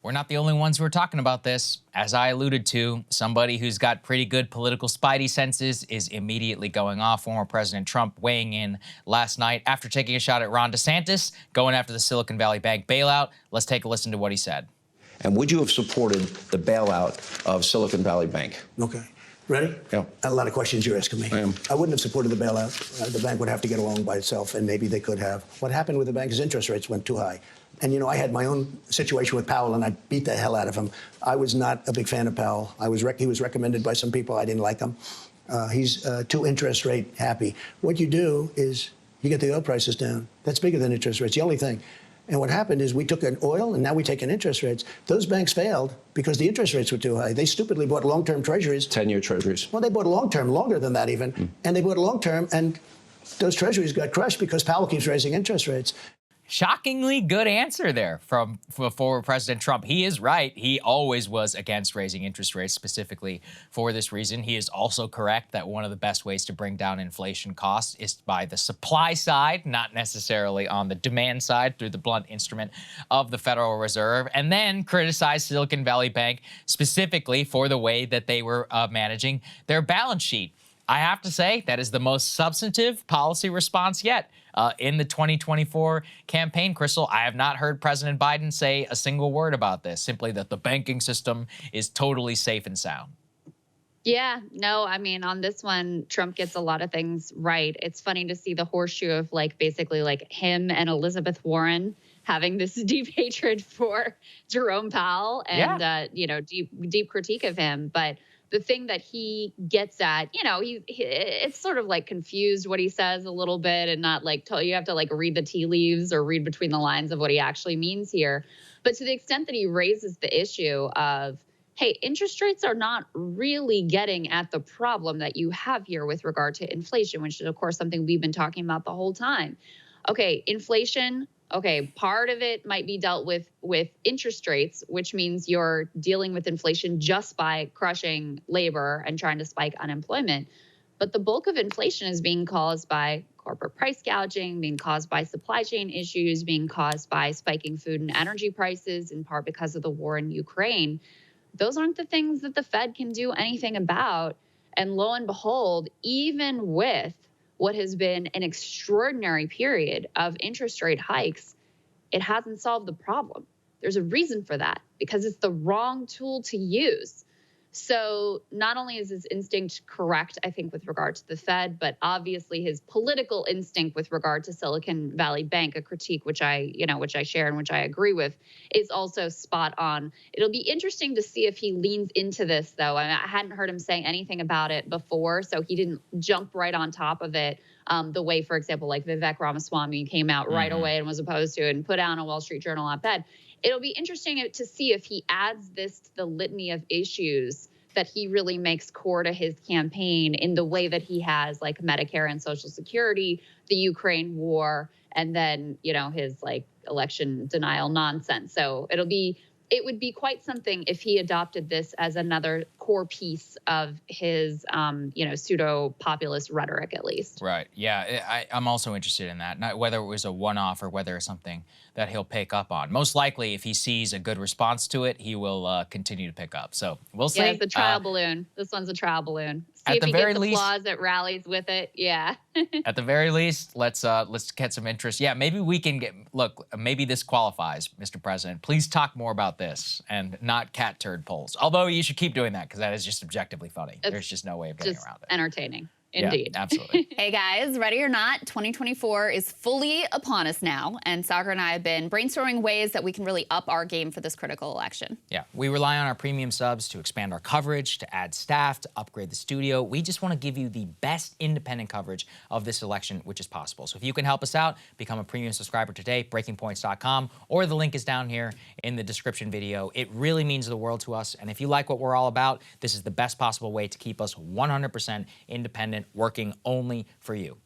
We're not the only ones who are talking about this. As I alluded to, somebody who's got pretty good political spidey senses is immediately going off. Former President Trump weighing in last night after taking a shot at Ron DeSantis, going after the Silicon Valley Bank bailout. Let's take a listen to what he said. And would you have supported the bailout of Silicon Valley Bank? Okay. Ready? Yeah. A lot of questions you're asking me. I am. I wouldn't have supported the bailout. The bank would have to get along by itself, and maybe they could have. What happened with the bank is interest rates went too high. And, you know, I had my own situation with Powell, and I beat the hell out of him. I was not a big fan of Powell. He was recommended by some people. I didn't like him. He's too interest rate happy. What you do is you get the oil prices down. That's bigger than interest rates, the only thing. And what happened is we took an oil, and now we take in interest rates. Those banks failed because the interest rates were too high. They stupidly bought long-term treasuries. 10-year treasuries. Well, they bought long-term, longer than that even. And they bought long-term, and those treasuries got crushed because Powell keeps raising interest rates. Shockingly good answer there from former President Trump. He is right. He always was against raising interest rates specifically for this reason. He is also correct that one of the best ways to bring down inflation costs is by the supply side, not necessarily on the demand side through the blunt instrument of the Federal Reserve, and then criticize Silicon Valley Bank specifically for the way that they were managing their balance sheet. I have to say that is the most substantive policy response yet. In the 2024 campaign, Krystal, I have not heard President Biden say a single word about this, simply that the banking system is totally safe and sound. Yeah, no, I mean, on this one, Trump gets a lot of things right. It's funny to see the horseshoe of basically him and Elizabeth Warren having this deep hatred for Jerome Powell and, deep critique of him. But the thing that he gets at, it's sort of confused what he says a little bit and not you have to read the tea leaves or read between the lines of what he actually means here. But to the extent that he raises the issue of, hey, interest rates are not really getting at the problem that you have here with regard to inflation, which is, of course, something we've been talking about the whole time. Okay, inflation. Okay, part of it might be dealt with interest rates, which means you're dealing with inflation just by crushing labor and trying to spike unemployment. But the bulk of inflation is being caused by corporate price gouging, being caused by supply chain issues, being caused by spiking food and energy prices, in part because of the war in Ukraine. Those aren't the things that the Fed can do anything about. And lo and behold, even with what has been an extraordinary period of interest rate hikes, it hasn't solved the problem. There's a reason for that, because it's the wrong tool to use. So not only is his instinct correct, I think, with regard to the Fed, but obviously his political instinct with regard to Silicon Valley Bank, a critique which I share and which I agree with, is also spot on. It'll be interesting to see if he leans into this, though. I hadn't heard him say anything about it before, so he didn't jump right on top of it the way, for example, Vivek Ramaswamy came out right away and was opposed to it and put out a Wall Street Journal op-ed. It'll be interesting to see if he adds this to the litany of issues that he really makes core to his campaign in the way that he has Medicare and Social Security, the Ukraine war, and then, his election denial nonsense. So it would be quite something if he adopted this as another core piece of his, pseudo-populist rhetoric, at least. Right. Yeah, I'm also interested in that. Not whether it was a one-off or whether it's something that he'll pick up on. Most likely, if he sees a good response to it, he will continue to pick up. So we'll see. Yeah, it's a trial balloon. This one's a trial balloon. See if he gets applause at rallies with it. Yeah. At the very least, let's get some interest. Yeah, maybe we can maybe this qualifies, Mr. President. Please talk more about this and not cat turd polls. Although you should keep doing that because that is just objectively funny. There's just no way of getting around it. Entertaining. Indeed. Yeah, absolutely. Hey guys, ready or not, 2024 is fully upon us now, and Saagar and I have been brainstorming ways that we can really up our game for this critical election. Yeah, we rely on our premium subs to expand our coverage, to add staff, to upgrade the studio. We just want to give you the best independent coverage of this election, which is possible. So if you can help us out, become a premium subscriber today, breakingpoints.com, or the link is down here in the description video. It really means the world to us, and if you like what we're all about, this is the best possible way to keep us 100% independent, working only for you.